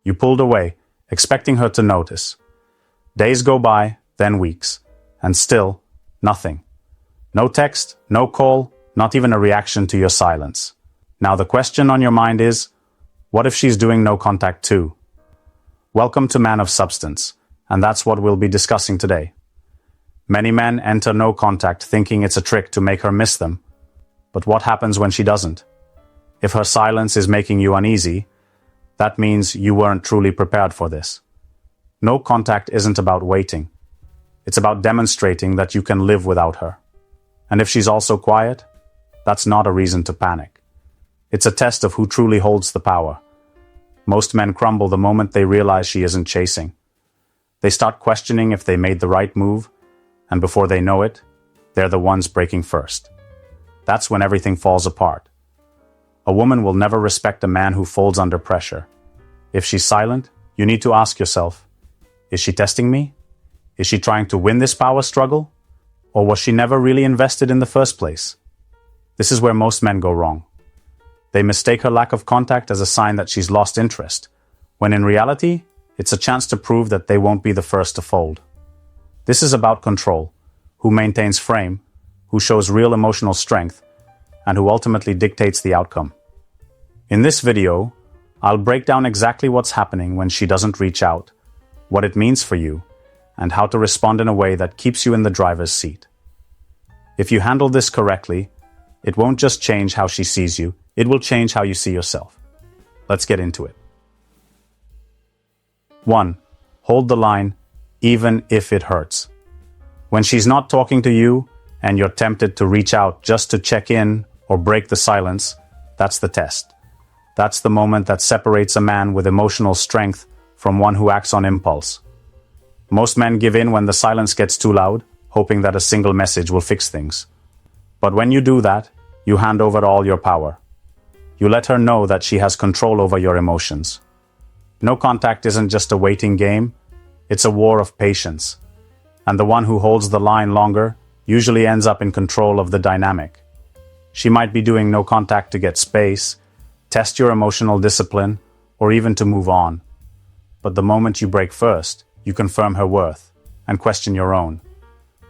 You pulled away, expecting her to notice. Days go by, then weeks, and still, nothing. No text, no call, not even a reaction to your silence. Now the question on your mind is, what if she's doing no contact too? Welcome to Man of Substance, and that's what we'll be discussing today. Many men enter no contact thinking it's a trick to make her miss them. But what happens when she doesn't? If her silence is making you uneasy, that means you weren't truly prepared for this. No contact isn't about waiting. It's about demonstrating that you can live without her. And if she's also quiet, that's not a reason to panic. It's a test of who truly holds the power. Most men crumble the moment they realize she isn't chasing. They start questioning if they made the right move, and before they know it, they're the ones breaking first. That's when everything falls apart. A woman will never respect a man who folds under pressure. If she's silent, you need to ask yourself, is she testing me? Is she trying to win this power struggle? Or was she never really invested in the first place? This is where most men go wrong. They mistake her lack of contact as a sign that she's lost interest, when in reality, it's a chance to prove that they won't be the first to fold. This is about control, who maintains frame, who shows real emotional strength, and who ultimately dictates the outcome. In this video, I'll break down exactly what's happening when she doesn't reach out, what it means for you, and how to respond in a way that keeps you in the driver's seat. If you handle this correctly, it won't just change how she sees you, it will change how you see yourself. Let's get into it. 1. Hold the line, even if it hurts. When she's not talking to you, and you're tempted to reach out just to check in or break the silence, that's the test. That's the moment that separates a man with emotional strength from one who acts on impulse. Most men give in when the silence gets too loud, hoping that a single message will fix things. But when you do that, you hand over all your power. You let her know that she has control over your emotions. No contact isn't just a waiting game, it's a war of patience. And the one who holds the line longer usually ends up in control of the dynamic. She might be doing no contact to get space, test your emotional discipline, or even to move on. But the moment you break first, you confirm her worth and question your own.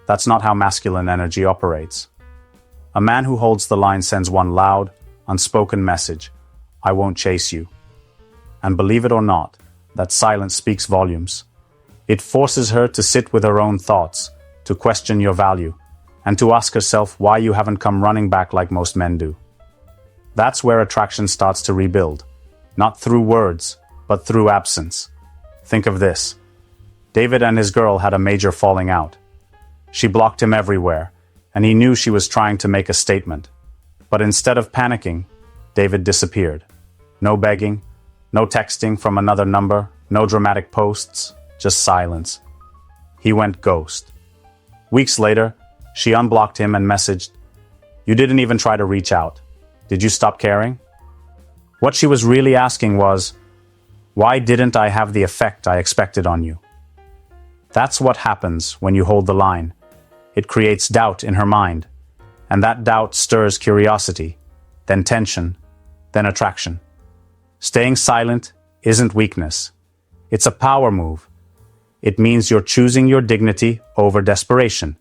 That's not how masculine energy operates. A man who holds the line sends one loud, unspoken message: I won't chase you. And believe it or not, that silence speaks volumes. It forces her to sit with her own thoughts, to question your value, and to ask herself why you haven't come running back like most men do. That's where attraction starts to rebuild, not through words, but through absence. Think of this. David and his girl had a major falling out. She blocked him everywhere, and he knew she was trying to make a statement. But instead of panicking, David disappeared. No begging, no texting from another number, no dramatic posts, just silence. He went ghost. Weeks later, she unblocked him and messaged, "You didn't even try to reach out. Did you stop caring?" What she was really asking was, why didn't I have the effect I expected on you? That's what happens when you hold the line. It creates doubt in her mind, and that doubt stirs curiosity, then tension, then attraction. Staying silent isn't weakness. It's a power move. It means you're choosing your dignity over desperation.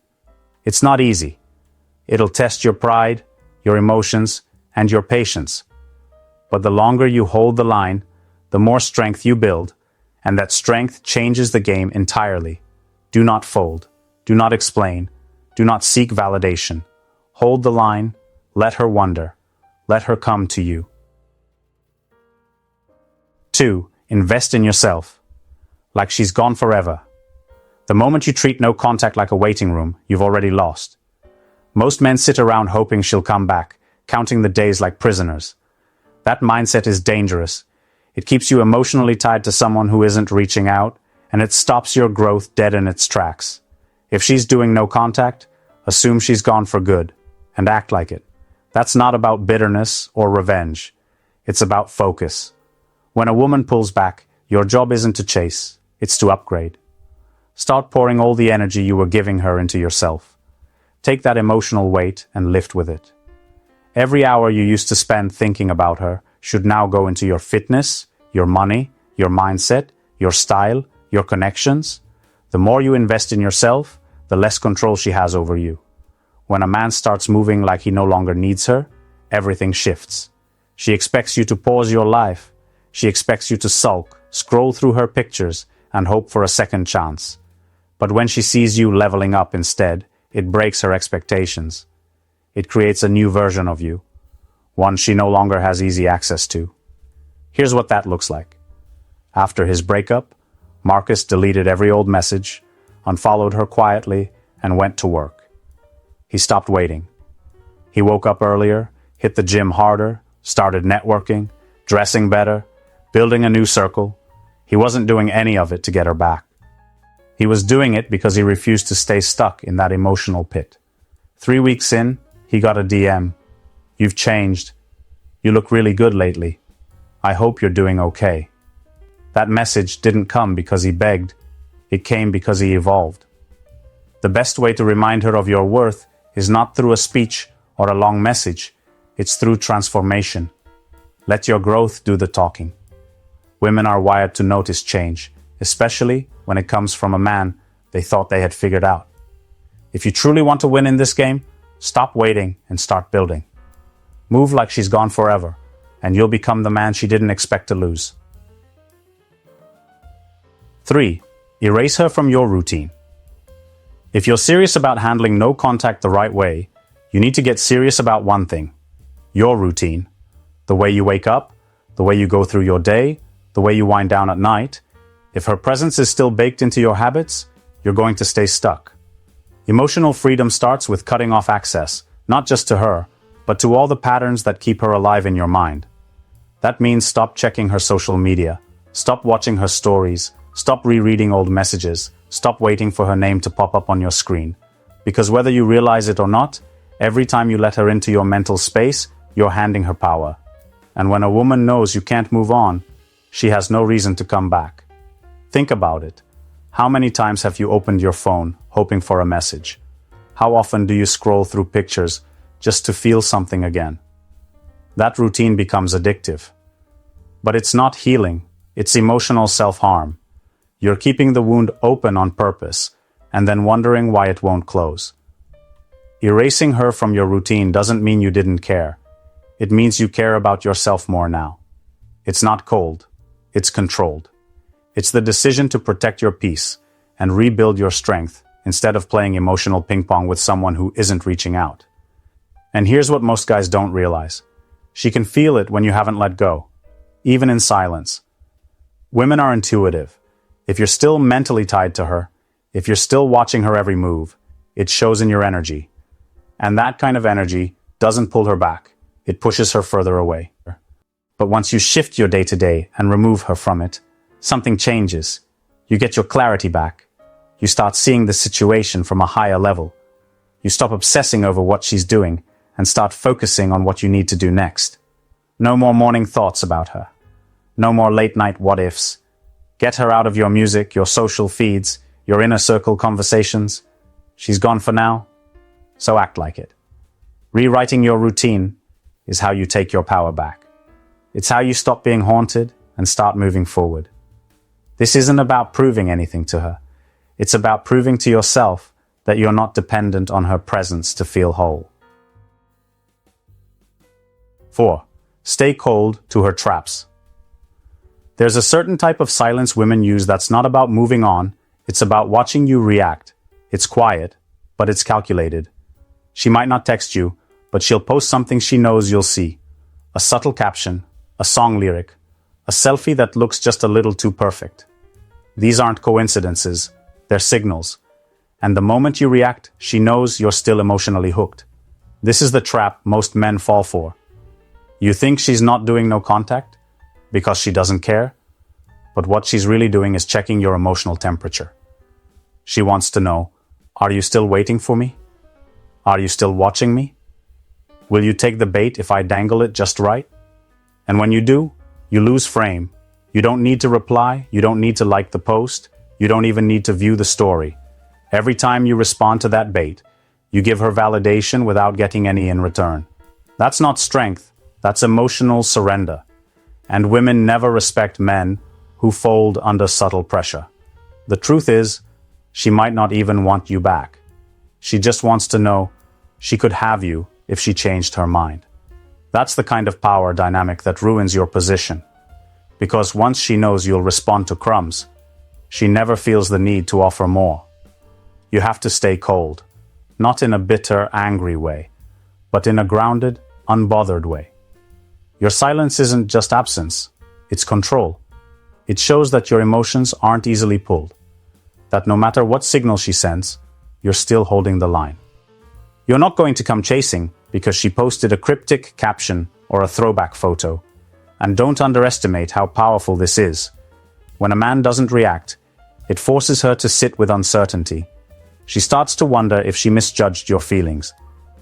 It's not easy. It'll test your pride, your emotions, and your patience. But the longer you hold the line, the more strength you build, and that strength changes the game entirely. Do not fold. Do not explain. Do not seek validation. Hold the line. Let her wonder. Let her come to you. 2. Invest in yourself. Like she's gone forever. The moment you treat no contact like a waiting room, you've already lost. Most men sit around hoping she'll come back, counting the days like prisoners. That mindset is dangerous. It keeps you emotionally tied to someone who isn't reaching out, and it stops your growth dead in its tracks. If she's doing no contact, assume she's gone for good, and act like it. That's not about bitterness or revenge. It's about focus. When a woman pulls back, your job isn't to chase, it's to upgrade. Start pouring all the energy you were giving her into yourself. Take that emotional weight and lift with it. Every hour you used to spend thinking about her should now go into your fitness, your money, your mindset, your style, your connections. The more you invest in yourself, the less control she has over you. When a man starts moving like he no longer needs her, everything shifts. She expects you to pause your life. She expects you to sulk, scroll through her pictures, and hope for a second chance. But when she sees you leveling up instead, it breaks her expectations. It creates a new version of you, one she no longer has easy access to. Here's what that looks like. After his breakup, Marcus deleted every old message, unfollowed her quietly, and went to work. He stopped waiting. He woke up earlier, hit the gym harder, started networking, dressing better, building a new circle. He wasn't doing any of it to get her back. He was doing it because he refused to stay stuck in that emotional pit. 3 weeks in, he got a DM. "You've changed. You look really good lately. I hope you're doing okay." That message didn't come because he begged. It came because he evolved. The best way to remind her of your worth is not through a speech or a long message. It's through transformation. Let your growth do the talking. Women are wired to notice change, especially when it comes from a man they thought they had figured out. If you truly want to win in this game, stop waiting and start building. Move like she's gone forever, and you'll become the man she didn't expect to lose. 3. Erase her from your routine. If you're serious about handling no contact the right way, you need to get serious about one thing: your routine. The way you wake up, the way you go through your day, the way you wind down at night. If her presence is still baked into your habits, you're going to stay stuck. Emotional freedom starts with cutting off access, not just to her, but to all the patterns that keep her alive in your mind. That means stop checking her social media, stop watching her stories, stop rereading old messages, stop waiting for her name to pop up on your screen. Because whether you realize it or not, every time you let her into your mental space, you're handing her power. And when a woman knows you can't move on, she has no reason to come back. Think about it. How many times have you opened your phone hoping for a message? How often do you scroll through pictures just to feel something again? That routine becomes addictive. But it's not healing, it's emotional self-harm. You're keeping the wound open on purpose, and then wondering why it won't close. Erasing her from your routine doesn't mean you didn't care. It means you care about yourself more now. It's not cold, it's controlled. It's the decision to protect your peace and rebuild your strength instead of playing emotional ping pong with someone who isn't reaching out. And here's what most guys don't realize. She can feel it when you haven't let go, even in silence. Women are intuitive. If you're still mentally tied to her, if you're still watching her every move, it shows in your energy. And that kind of energy doesn't pull her back. It pushes her further away. But once you shift your day-to-day and remove her from it, something changes. You get your clarity back. You start seeing the situation from a higher level. You stop obsessing over what she's doing and start focusing on what you need to do next. No more morning thoughts about her. No more late-night what-ifs. Get her out of your music, your social feeds, your inner circle conversations. She's gone for now, so act like it. Rewriting your routine is how you take your power back. It's how you stop being haunted and start moving forward. This isn't about proving anything to her. It's about proving to yourself that you're not dependent on her presence to feel whole. 4. Stay cold to her traps. There's a certain type of silence women use that's not about moving on, it's about watching you react. It's quiet, but it's calculated. She might not text you, but she'll post something she knows you'll see. A subtle caption, a song lyric, a selfie that looks just a little too perfect. These aren't coincidences, they're signals. And the moment you react, she knows you're still emotionally hooked. This is the trap most men fall for. You think she's not doing no contact because she doesn't care, but what she's really doing is checking your emotional temperature. She wants to know, are you still waiting for me? Are you still watching me? Will you take the bait if I dangle it just right? And when you do, you lose frame. You don't need to reply, you don't need to like the post, you don't even need to view the story. Every time you respond to that bait, you give her validation without getting any in return. That's not strength, that's emotional surrender. And women never respect men who fold under subtle pressure. The truth is, she might not even want you back. She just wants to know she could have you if she changed her mind. That's the kind of power dynamic that ruins your position. Because once she knows you'll respond to crumbs, she never feels the need to offer more. You have to stay cold, not in a bitter, angry way, but in a grounded, unbothered way. Your silence isn't just absence, it's control. It shows that your emotions aren't easily pulled, that no matter what signal she sends, you're still holding the line. You're not going to come chasing because she posted a cryptic caption or a throwback photo. And don't underestimate how powerful this is. When a man doesn't react, it forces her to sit with uncertainty. She starts to wonder if she misjudged your feelings,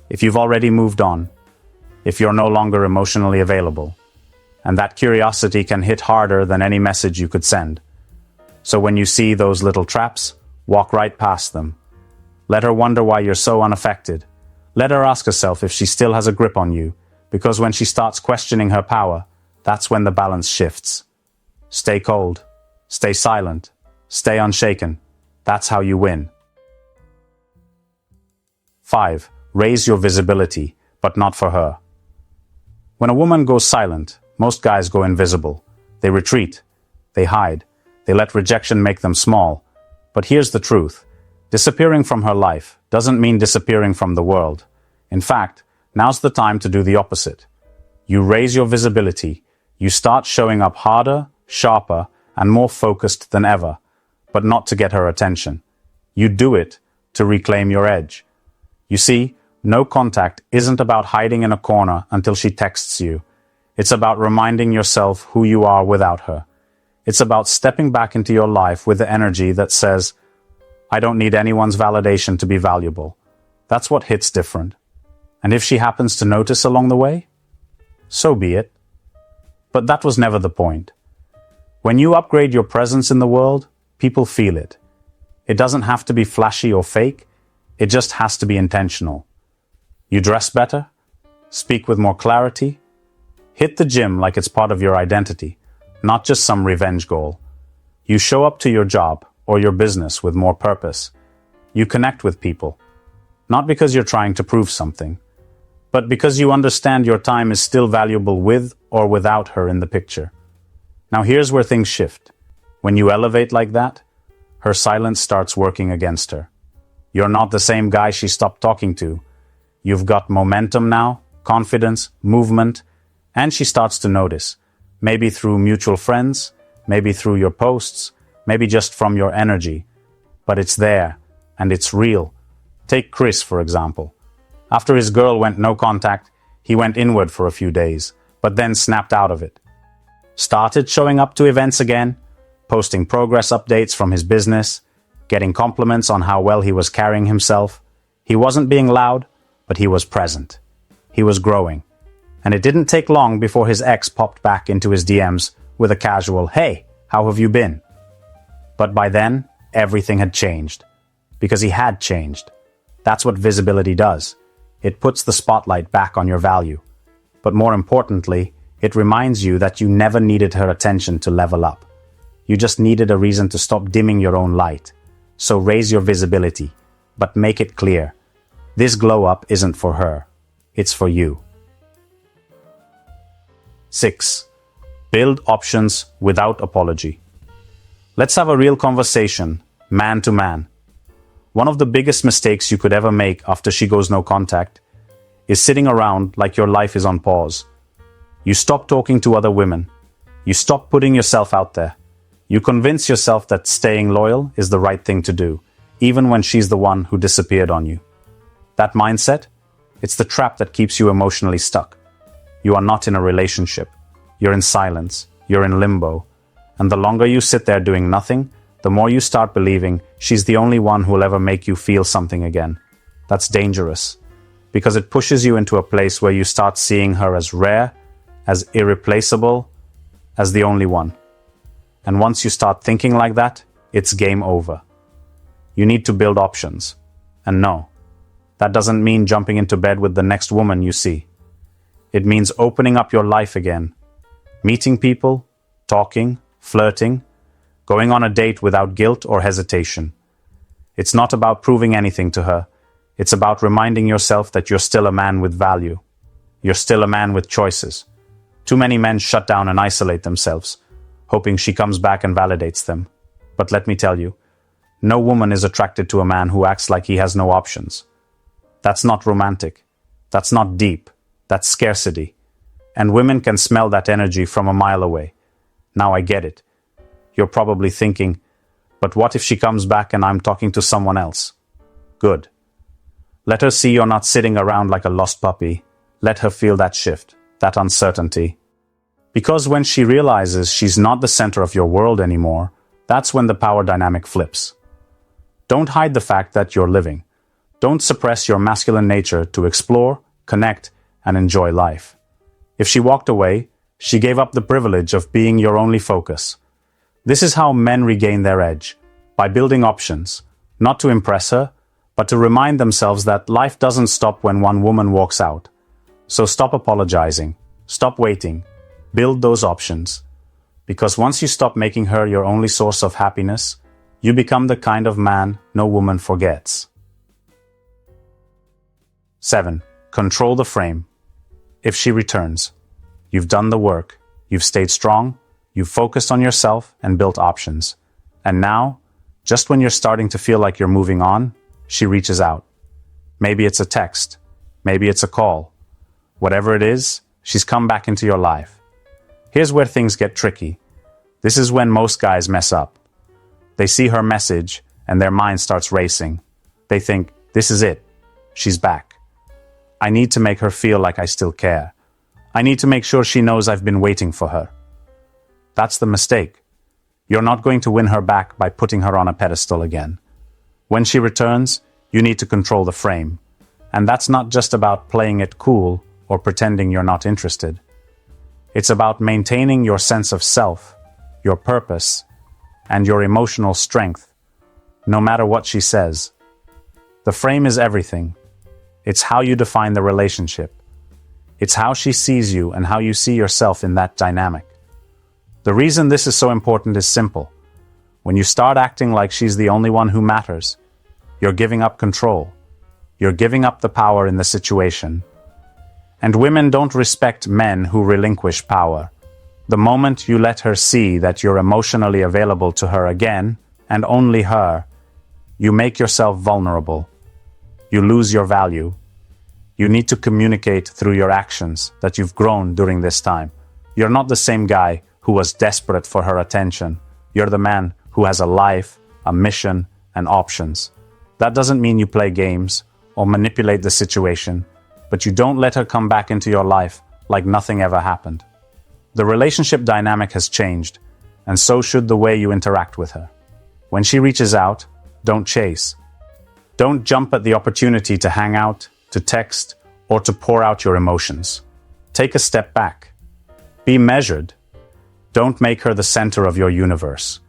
if you've already moved on, if you're no longer emotionally available. And that curiosity can hit harder than any message you could send. So when you see those little traps, walk right past them. Let her wonder why you're so unaffected. Let her ask herself if she still has a grip on you, because when she starts questioning her power, that's when the balance shifts. Stay cold, stay silent, stay unshaken. That's how you win. 5. Raise your visibility, but not for her. When a woman goes silent, most guys go invisible. They retreat, they hide, they let rejection make them small. But here's the truth. Disappearing from her life doesn't mean disappearing from the world. In fact, now's the time to do the opposite. You raise your visibility. You start showing up harder, sharper, and more focused than ever, but not to get her attention. You do it to reclaim your edge. You see, no contact isn't about hiding in a corner until she texts you. It's about reminding yourself who you are without her. It's about stepping back into your life with the energy that says, I don't need anyone's validation to be valuable. That's what hits different. And if she happens to notice along the way, so be it. But that was never the point. When you upgrade your presence in the world, people feel it. It doesn't have to be flashy or fake. It just has to be intentional. You dress better, speak with more clarity, hit the gym like it's part of your identity, not just some revenge goal. You show up to your job or your business with more purpose. You connect with people, not because you're trying to prove something, but because you understand your time is still valuable with or without her in the picture. Now here's where things shift. When you elevate like that, her silence starts working against her. You're not the same guy she stopped talking to. You've got momentum now, confidence, movement, and she starts to notice. Maybe through mutual friends, maybe through your posts, maybe just from your energy. But it's there, and it's real. Take Chris, for example. After his girl went no contact, he went inward for a few days, but then snapped out of it. Started showing up to events again, posting progress updates from his business, getting compliments on how well he was carrying himself. He wasn't being loud, but he was present. He was growing. And it didn't take long before his ex popped back into his DMs with a casual, "Hey, how have you been?" But by then, everything had changed. Because he had changed. That's what visibility does. It puts the spotlight back on your value. But more importantly, it reminds you that you never needed her attention to level up. You just needed a reason to stop dimming your own light. So raise your visibility, but make it clear. This glow up isn't for her. It's for you. 6. Build options without apology. Let's have a real conversation, man to man. One of the biggest mistakes you could ever make after she goes no contact is sitting around like your life is on pause. You stop talking to other women. You stop putting yourself out there. You convince yourself that staying loyal is the right thing to do, even when she's the one who disappeared on you. That mindset, it's the trap that keeps you emotionally stuck. You are not in a relationship. You're in silence. You're in limbo. And the longer you sit there doing nothing, the more you start believing she's the only one who will ever make you feel something again. That's dangerous, because it pushes you into a place where you start seeing her as rare, as irreplaceable, as the only one. And once you start thinking like that, it's game over. You need to build options. And no, that doesn't mean jumping into bed with the next woman you see. It means opening up your life again, meeting people, talking, flirting, going on a date without guilt or hesitation. It's not about proving anything to her. It's about reminding yourself that you're still a man with value. You're still a man with choices. Too many men shut down and isolate themselves, hoping she comes back and validates them. But let me tell you, no woman is attracted to a man who acts like he has no options. That's not romantic. That's not deep. That's scarcity. And women can smell that energy from a mile away. Now I get it. You're probably thinking, but what if she comes back and I'm talking to someone else? Good. Let her see you're not sitting around like a lost puppy. Let her feel that shift, that uncertainty. Because when she realizes she's not the center of your world anymore, that's when the power dynamic flips. Don't hide the fact that you're living. Don't suppress your masculine nature to explore, connect, and enjoy life. If she walked away, she gave up the privilege of being your only focus. This is how men regain their edge, by building options, not to impress her, but to remind themselves that life doesn't stop when one woman walks out. So stop apologizing, stop waiting, build those options. Because once you stop making her your only source of happiness, you become the kind of man no woman forgets. 7. Control the frame. If she returns, you've done the work, you've stayed strong, you've focused on yourself and built options. And now, just when you're starting to feel like you're moving on, she reaches out. Maybe it's a text, maybe it's a call. Whatever it is, she's come back into your life. Here's where things get tricky. This is when most guys mess up. They see her message and their mind starts racing. They think, this is it. She's back. I need to make her feel like I still care. I need to make sure she knows I've been waiting for her. That's the mistake. You're not going to win her back by putting her on a pedestal again. When she returns, you need to control the frame. And that's not just about playing it cool or pretending you're not interested. It's about maintaining your sense of self, your purpose, and your emotional strength, no matter what she says. The frame is everything. It's how you define the relationship. It's how she sees you and how you see yourself in that dynamic. The reason this is so important is simple. When you start acting like she's the only one who matters, you're giving up control. You're giving up the power in the situation. And women don't respect men who relinquish power. The moment you let her see that you're emotionally available to her again, and only her, you make yourself vulnerable. You lose your value. You need to communicate through your actions that you've grown during this time. You're not the same guy who was desperate for her attention. You're the man who has a life, a mission, and options. That doesn't mean you play games or manipulate the situation, but you don't let her come back into your life like nothing ever happened. The relationship dynamic has changed, and so should the way you interact with her. When she reaches out, don't chase. Don't jump at the opportunity to hang out, to text, or to pour out your emotions. Take a step back. Be measured. Don't make her the center of your universe.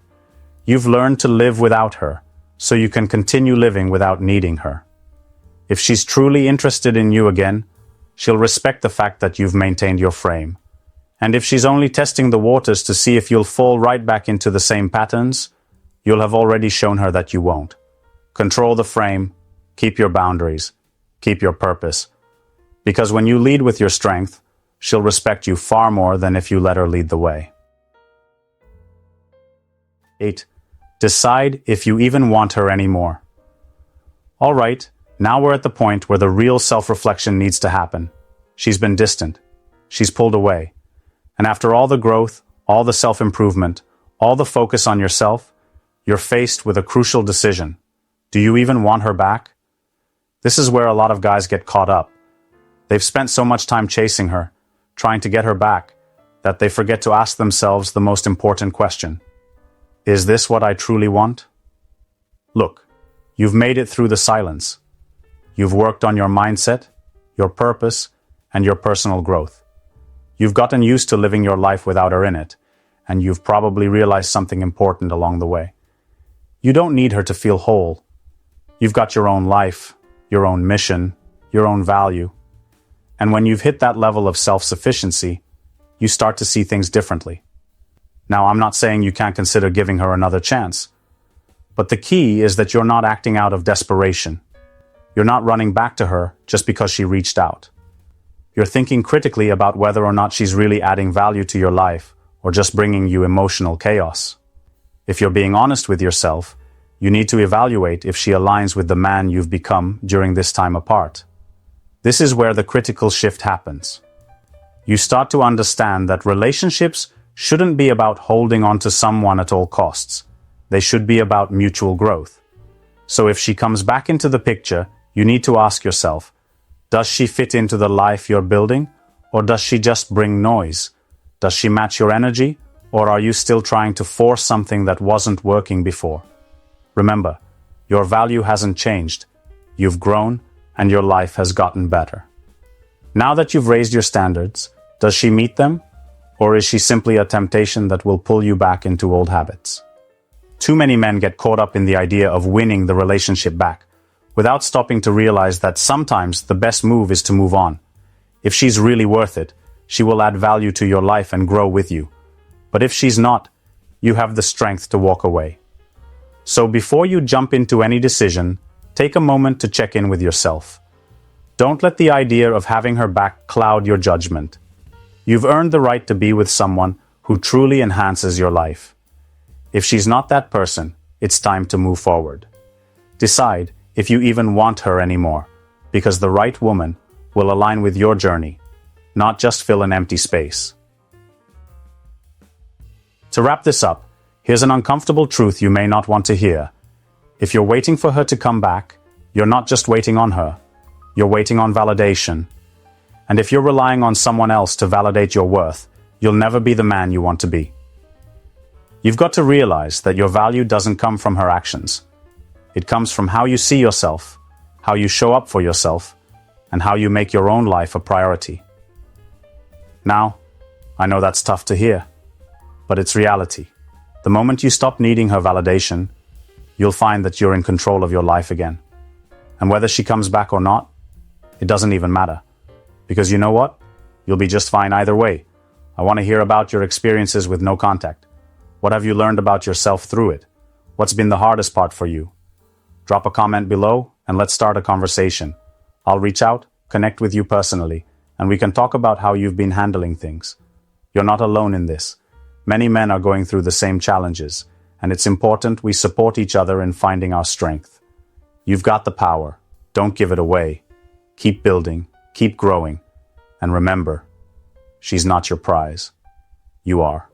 You've learned to live without her, so you can continue living without needing her. If she's truly interested in you again, she'll respect the fact that you've maintained your frame. And if she's only testing the waters to see if you'll fall right back into the same patterns, you'll have already shown her that you won't. Control the frame, keep your boundaries, keep your purpose. Because when you lead with your strength, she'll respect you far more than if you let her lead the way. 8. Decide if you even want her anymore. All right, now we're at the point where the real self-reflection needs to happen. She's been distant. She's pulled away. And after all the growth, all the self-improvement, all the focus on yourself, you're faced with a crucial decision. Do you even want her back? This is where a lot of guys get caught up. They've spent so much time chasing her, trying to get her back, that they forget to ask themselves the most important question. Is this what I truly want? Look, you've made it through the silence. You've worked on your mindset, your purpose, and your personal growth. You've gotten used to living your life without her in it, and you've probably realized something important along the way. You don't need her to feel whole. You've got your own life, your own mission, your own value. And when you've hit that level of self-sufficiency, you start to see things differently. Now, I'm not saying you can't consider giving her another chance, but the key is that you're not acting out of desperation. You're not running back to her just because she reached out. You're thinking critically about whether or not she's really adding value to your life or just bringing you emotional chaos. If you're being honest with yourself, you need to evaluate if she aligns with the man you've become during this time apart. This is where the critical shift happens. You start to understand that relationships shouldn't be about holding on to someone at all costs. They should be about mutual growth. So if she comes back into the picture, you need to ask yourself, does she fit into the life you're building, or does she just bring noise? Does she match your energy, or are you still trying to force something that wasn't working before? Remember, your value hasn't changed. You've grown, and your life has gotten better. Now that you've raised your standards, does she meet them, or is she simply a temptation that will pull you back into old habits? Too many men get caught up in the idea of winning the relationship back, without stopping to realize that sometimes the best move is to move on. If she's really worth it, she will add value to your life and grow with you. But if she's not, you have the strength to walk away. So before you jump into any decision, take a moment to check in with yourself. Don't let the idea of having her back cloud your judgment. You've earned the right to be with someone who truly enhances your life. If she's not that person, it's time to move forward. Decide if you even want her anymore, because the right woman will align with your journey, not just fill an empty space. To wrap this up, here's an uncomfortable truth you may not want to hear. If you're waiting for her to come back, you're not just waiting on her, you're waiting on validation. And if you're relying on someone else to validate your worth, you'll never be the man you want to be. You've got to realize that your value doesn't come from her actions. It comes from how you see yourself, how you show up for yourself, and how you make your own life a priority. Now, I know that's tough to hear, but it's reality. The moment you stop needing her validation, you'll find that you're in control of your life again. And whether she comes back or not, it doesn't even matter. Because you know what? You'll be just fine either way. I want to hear about your experiences with no contact. What have you learned about yourself through it? What's been the hardest part for you? Drop a comment below and let's start a conversation. I'll reach out, connect with you personally, and we can talk about how you've been handling things. You're not alone in this. Many men are going through the same challenges, and it's important we support each other in finding our strength. You've got the power. Don't give it away. Keep building, keep growing, and remember, she's not your prize. You are.